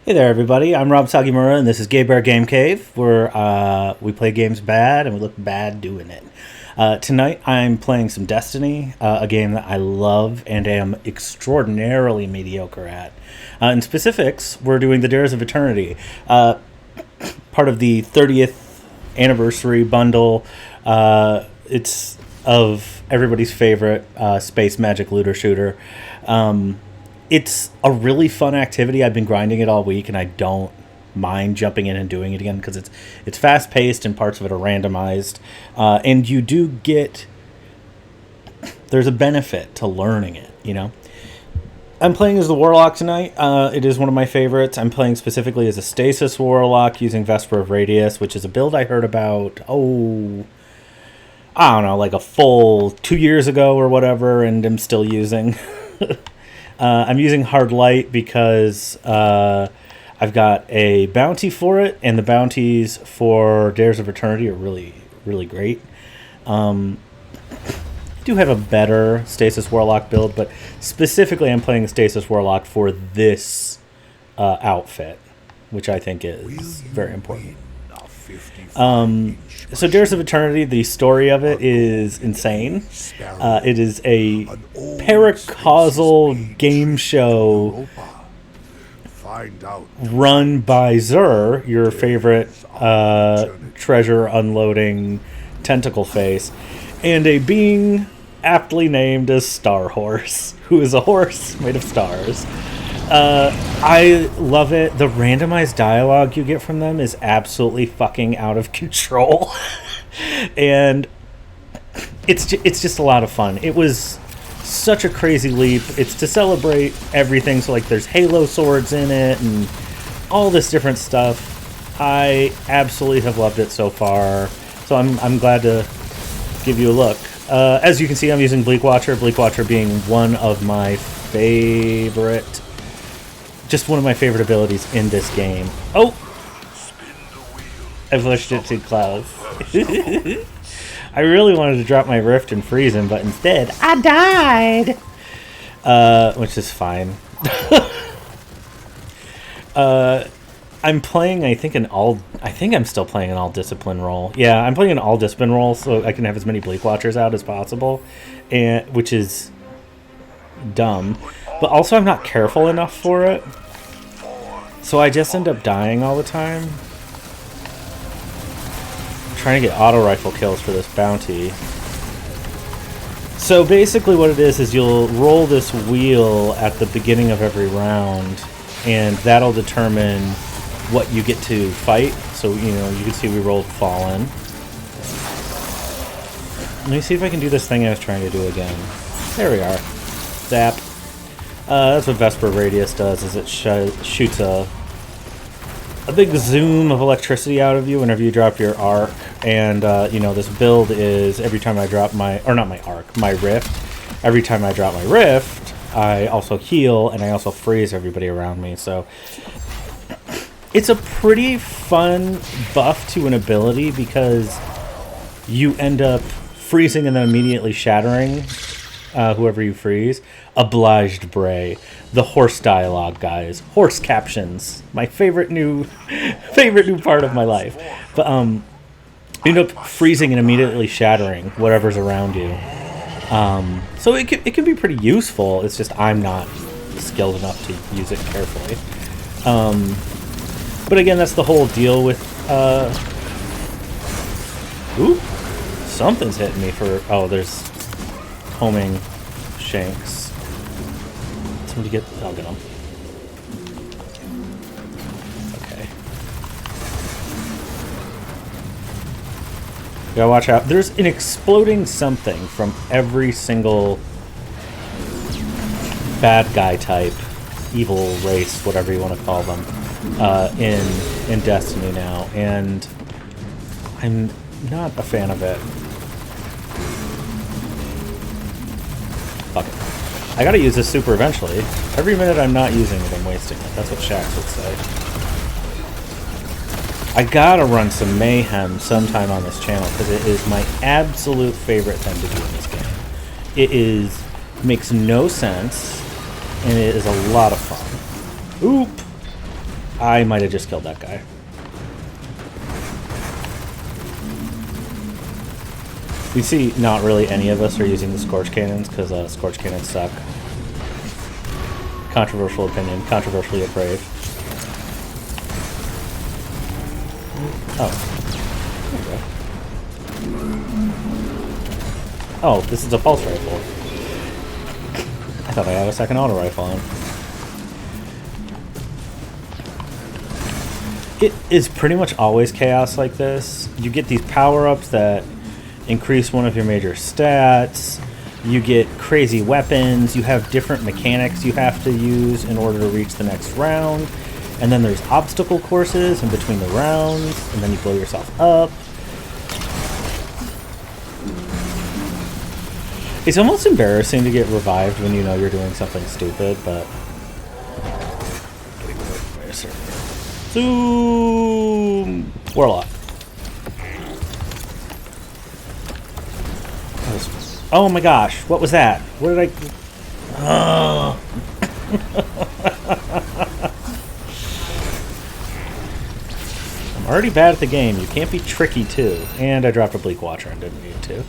Hey there, everybody. I'm Rob Sagimura, and this is Gay Bear Game Cave, where we play games bad and we look bad doing it. Tonight, I'm playing some Destiny, a game that I love and am extraordinarily mediocre at. In specifics, we're doing the Dares of Eternity, part of the 30th anniversary bundle. It's of everybody's favorite space magic looter shooter. It's a really fun activity. I've been grinding it all week, and I don't mind jumping in and doing it again because it's fast paced and parts of it are randomized, and you do get there's a benefit to learning it. You know, I'm playing as the Warlock tonight. It is one of my favorites. I'm playing specifically as a Stasis Warlock using Vesper of Radius, which is a build I heard about. I don't know, like a full 2 years ago or whatever, and I'm still using. I'm using Hard Light because I've got a bounty for it, and the bounties for Dares of Eternity are really, really great. I do have a better Stasis Warlock build, but specifically I'm playing Stasis Warlock for this outfit, which I think is very important. So Dares of Eternity, the story of it is insane. It is a paracausal game show run by Zur, your favorite treasure unloading tentacle face, and a being aptly named as Star Horse, who is a horse made of stars. I love it. The randomized dialogue you get from them is absolutely fucking out of control. And it's just a lot of fun. It was such a crazy leap. It's to celebrate everything. So, like, there's Halo swords in it and all this different stuff. I absolutely have loved it so far. So I'm glad to give you a look. As you can see, I'm using Bleakwatcher. Bleakwatcher being one of my favorite... Just one of my favorite abilities in this game. Oh! I pushed it too close. I really wanted to drop my rift and freeze him, but instead, I died! Which is fine. I'm playing, I think I'm still playing an all-discipline role. Yeah, I'm playing an all-discipline role so I can have as many Bleakwatchers out as possible, which is dumb. But also I'm not careful enough for it. So I just end up dying all the time. I'm trying to get auto rifle kills for this bounty. So basically what it is you'll roll this wheel at the beginning of every round, and that'll determine what you get to fight. So, you know, you can see we rolled Fallen. Let me see if I can do this thing I was trying to do again. There we are. Zap. That's what Vesper Radius does, is it shoots a big zoom of electricity out of you whenever you drop your arc. And, you know, this build is every time I drop my rift. Every time I drop my rift, I also heal, and I also freeze everybody around me. So it's a pretty fun buff to an ability because you end up freezing and then immediately shattering whoever you freeze. Obliged Bray. The horse dialogue, guys. Horse captions. My favorite new part of my life. But you end up freezing and immediately shattering whatever's around you. So it can be pretty useful. It's just I'm not skilled enough to use it carefully. But again, that's the whole deal with Ooh! Something's hitting me for... Oh, there's homing shanks. Somebody get... I'll get them. Okay. You gotta watch out. There's an exploding something from every single bad guy type, evil race, whatever you want to call them, in Destiny now, and I'm not a fan of it. Fuck it. I gotta use this super eventually. Every minute I'm not using it, I'm wasting it. That's what Shax would say. I gotta run some mayhem sometime on this channel because it is my absolute favorite thing to do in this game. It makes no sense, and it is a lot of fun. Oop! I might have just killed that guy. You see, not really any of us are using the Scorch Cannons, because Scorch Cannons suck. Controversial opinion, controversially afraid. Oh. There we go. Oh, this is a pulse rifle. I thought I had a second auto rifle on. It is pretty much always chaos like this. You get these power-ups that increase one of your major stats. You get crazy weapons. You have different mechanics you have to use in order to reach the next round. And then there's obstacle courses in between the rounds. And then you blow yourself up. It's almost embarrassing to get revived when you know you're doing something stupid, but... Zoom! Warlock. Oh my gosh, what was that? What did I... Oh. I'm already bad at the game. You can't be tricky too. And I dropped a Bleak Watcher and didn't need to.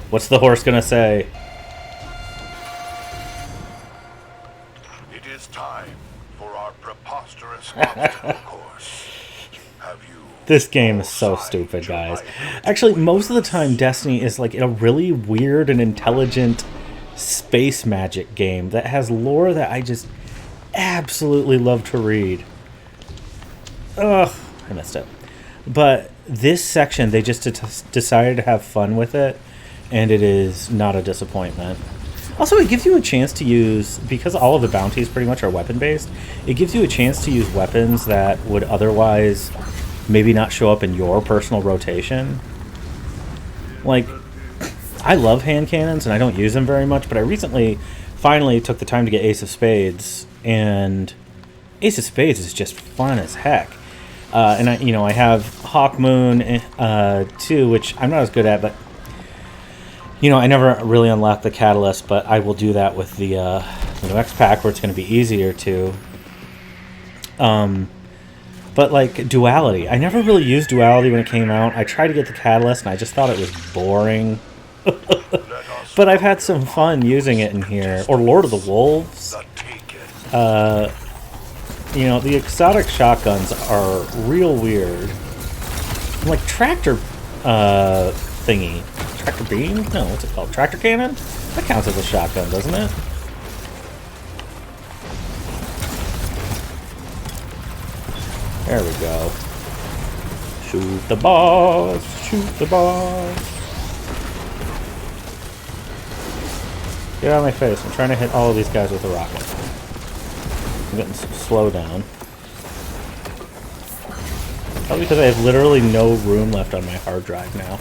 What's the horse gonna say? It is time for our preposterous obstacle course. Have you... This game is so stupid, guys. Actually, most of the time, Destiny is like a really weird and intelligent space magic game that has lore that I just absolutely love to read. Ugh, I missed it. But this section, they just decided to have fun with it, and it is not a disappointment. Also, it gives you a chance to use, because all of the bounties pretty much are weapon-based, it gives you a chance to use weapons that would otherwise maybe not show up in your personal rotation. Like, I love hand cannons, and I don't use them very much, but I recently finally took the time to get Ace of Spades, and Ace of Spades is just fun as heck. And I have Hawk Moon too, which I'm not as good at, but I never really unlocked the Catalyst, but I will do that with the next pack where it's going to be easier to. But like Duality, I never really used Duality when it came out. I tried to get the Catalyst, and I just thought it was boring. But I've had some fun using it in here. Or Lord of the Wolves. The exotic shotguns are real weird. Like tractor thingy. Tractor beam? No, what's it called? Tractor cannon? That counts as a shotgun, doesn't it? There we go. Shoot the boss! Shoot the boss! Get out of my face. I'm trying to hit all of these guys with a rocket. I'm getting some slowdown. Probably because I have literally no room left on my hard drive now.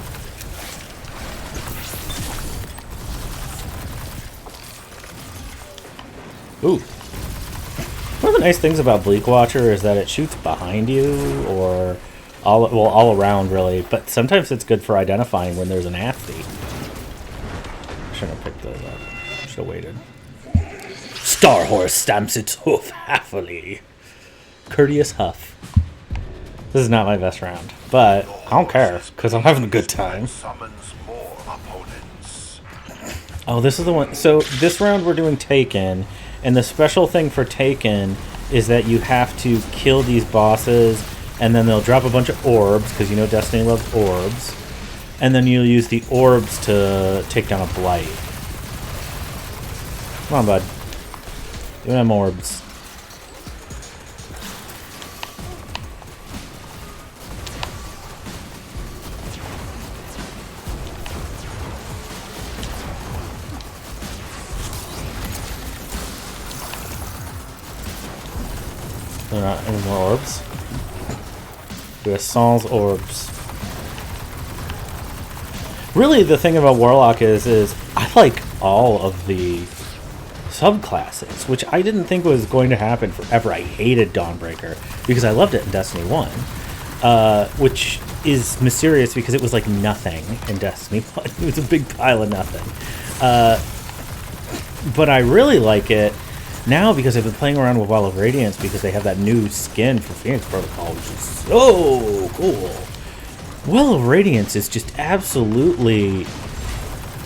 Ooh. One of the nice things about Bleak Watcher is that it shoots behind you, or all around really, but sometimes it's good for identifying when there's an nasty. Shouldn't have picked those up. Should have waited. Star Horse stamps its hoof happily. Courteous Huff. This is not my best round, but I don't care, because I'm having a good time. Oh, this is the one. So this round we're doing Taken, and the special thing for Taken is that you have to kill these bosses, and then they'll drop a bunch of orbs, because Destiny loves orbs, and then you'll use the orbs to take down a Blight. Come on, bud. Give me them orbs. There are not any more orbs. We have Saul's orbs. Really, the thing about Warlock is I like all of the subclasses, which I didn't think was going to happen forever. I hated Dawnbreaker because I loved it in Destiny 1, which is mysterious because it was like nothing in Destiny 1. It was a big pile of nothing. But I really like it Now, because I've been playing around with Well of Radiance, because they have that new skin for Phoenix Protocol, which is so cool. Well of Radiance is just absolutely...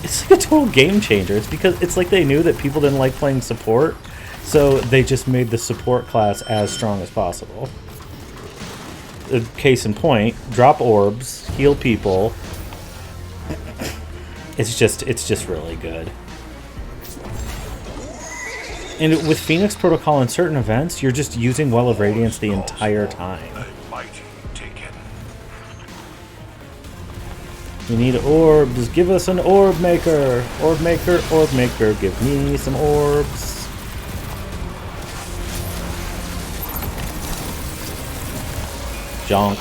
It's like a total game changer. It's because it's like they knew that people didn't like playing support, so they just made the support class as strong as possible. Case in point, drop orbs, heal people. It's just really good. And with Phoenix Protocol in certain events, you're just using Well of Radiance the entire time. We need orbs. Give us an orb maker. Orb maker, orb maker. Give me some orbs. Jonk.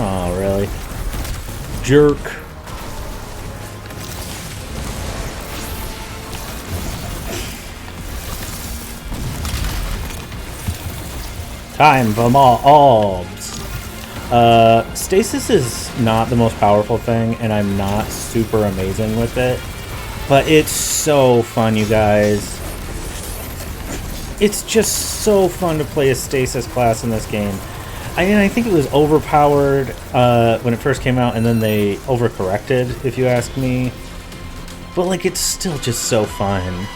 Oh, really? Jerk. Time for more orbs. Stasis is not the most powerful thing, and I'm not super amazing with it. But it's so fun, you guys. It's just so fun to play a Stasis class in this game. I think it was overpowered when it first came out, and then they overcorrected, if you ask me. But, like, it's still just so fun.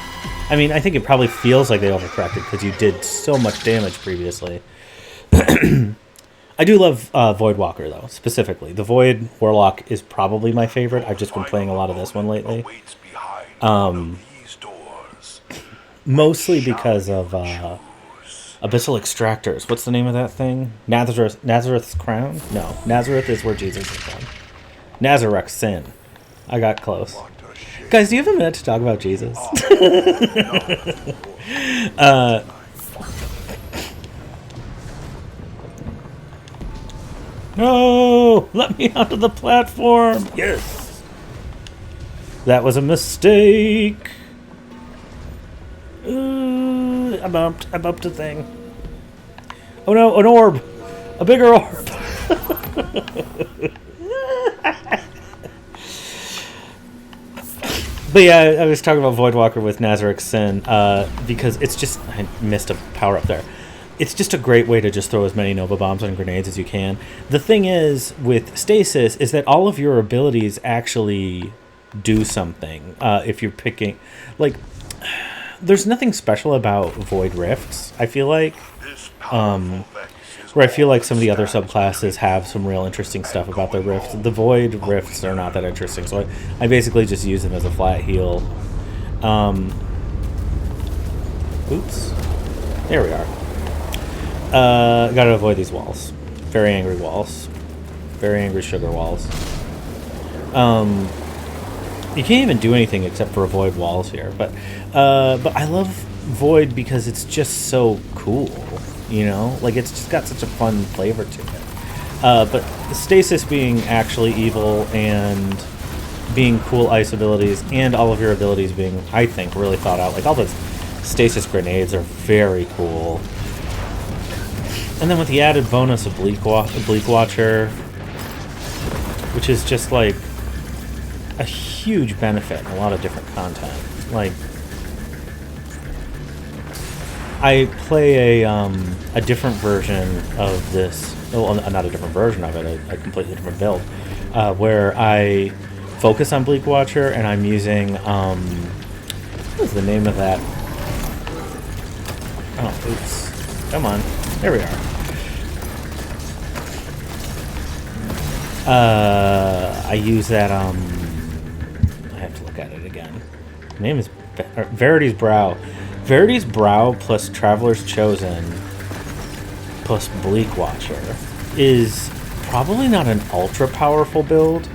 I mean, I think it probably feels like they overcorrected because you did so much damage previously. I do love Voidwalker, though, specifically. The Void Warlock is probably my favorite. I've just been playing a lot of this one lately. Mostly because of Abyssal Extractors. What's the name of that thing? Nazareth's Crown? No, Nazareth is where Jesus is from. Nazareth's Sin. I got close. Guys, do you have a minute to talk about Jesus? No! Let me onto the platform! Yes! That was a mistake! I bumped a thing. Oh no, an orb! A bigger orb! But yeah, I was talking about Voidwalker with Nazareth's Sin, because it's just... I missed a power-up there. It's just a great way to just throw as many Nova Bombs and grenades as you can. The thing is, with Stasis, is that all of your abilities actually do something. If you're picking... Like, there's nothing special about Void Rifts, I feel like. Where I feel like some of the other subclasses have some real interesting stuff about their rifts. The Void Rifts are not that interesting, so I basically just use them as a flat heal. Oops. There we are. Gotta avoid these walls. Very angry walls. Very angry sugar walls. You can't even do anything except for avoid walls here, but I love Void because it's just so cool, you know? Like, it's just got such a fun flavor to it. But the Stasis being actually evil and being cool ice abilities and all of your abilities being, I think, really thought out. Like, all the Stasis grenades are very cool. And then with the added bonus of Bleak Watcher, which is just, like, a huge benefit in a lot of different content. Like, I play a different version of this, well, not a different version of it, a completely different build, where I focus on Bleak Watcher, and I'm using, what is the name of that? Oh, oops. Come on. There we are. I use that, I have to look at it again. The name is Verity's Brow. Verity's Brow plus Traveler's Chosen plus Bleak Watcher is probably not an ultra powerful build,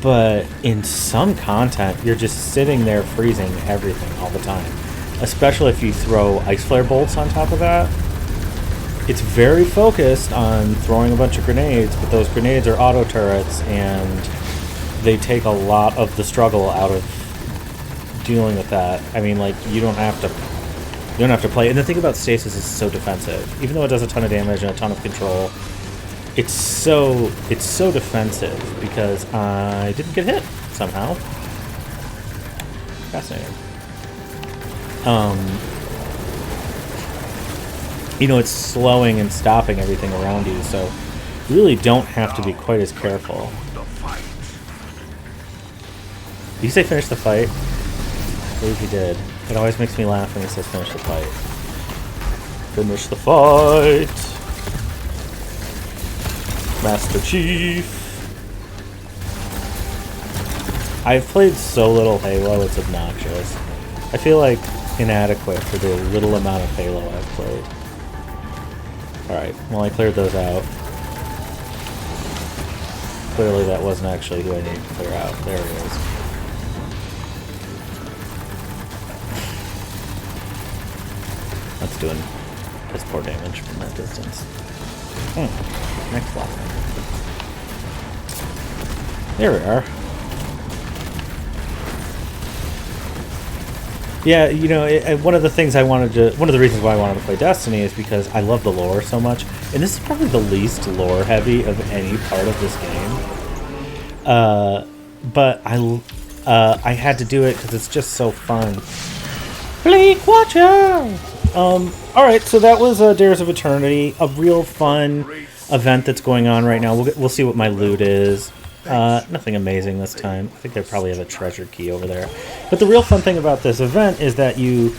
but in some content, you're just sitting there freezing everything all the time. Especially if you throw Ice Flare bolts on top of that. It's very focused on throwing a bunch of grenades, but those grenades are auto turrets, and they take a lot of the struggle out of dealing with that. I mean, like, you don't have to play. And the thing about Stasis is it's so defensive. Even though it does a ton of damage and a ton of control, it's so defensive because I didn't get hit somehow. Fascinating. You know, it's slowing and stopping everything around you, so you really don't have to be quite as careful. Did you say finish the fight? I believe you did. It always makes me laugh when he says finish the fight. Finish the fight! Master Chief! I've played so little Halo, it's obnoxious. I feel like inadequate for the little amount of Halo I've played. Alright, well I cleared those out. Clearly that wasn't actually who I needed to clear out. There it is. That's doing piss poor damage from that distance. Next block. There we are. Yeah, you know, one of the things one of the reasons why I wanted to play Destiny is because I love the lore so much, and this is probably the least lore heavy of any part of this game. But I had to do it because it's just so fun. Blake, watch out! Alright, so that was Dares of Eternity, a real fun event that's going on right now. We'll see what my loot is. Nothing amazing this time. I think I probably have a treasure key over there. But the real fun thing about this event is that you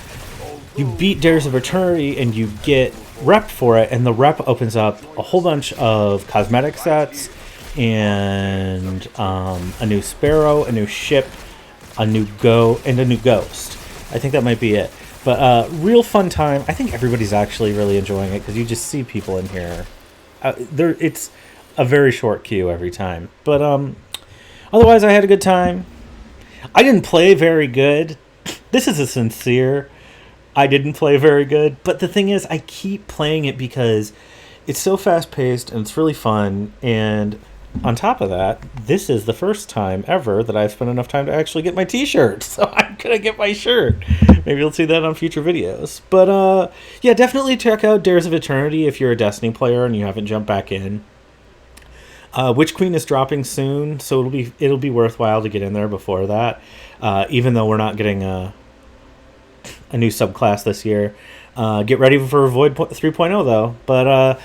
beat Dares of Eternity and you get rep for it, and the rep opens up a whole bunch of cosmetic sets and a new sparrow, a new ship, a new ghost. I think that might be it. But real fun time. I think everybody's actually really enjoying it because you just see people in here. It's a very short queue every time. But otherwise, I had a good time. I didn't play very good. This is a sincere. I didn't play very good. But the thing is, I keep playing it because it's so fast-paced and it's really fun. And on top of that, this is the first time ever that I've spent enough time to actually get my t-shirt. So I'm going to get my shirt. Maybe you'll see that on future videos. But yeah, definitely check out Dares of Eternity if you're a Destiny player and you haven't jumped back in. Witch Queen is dropping soon, so it'll be worthwhile to get in there before that. Even though we're not getting a new subclass this year. Get ready for Void 3.0 though. But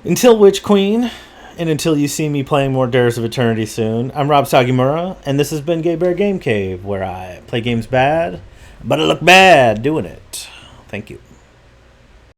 until Witch Queen, and until you see me playing more Dares of Eternity soon, I'm Rob Sagimura, and this has been Gay Bear Game Cave, where I play games bad, but I look bad doing it. Thank you.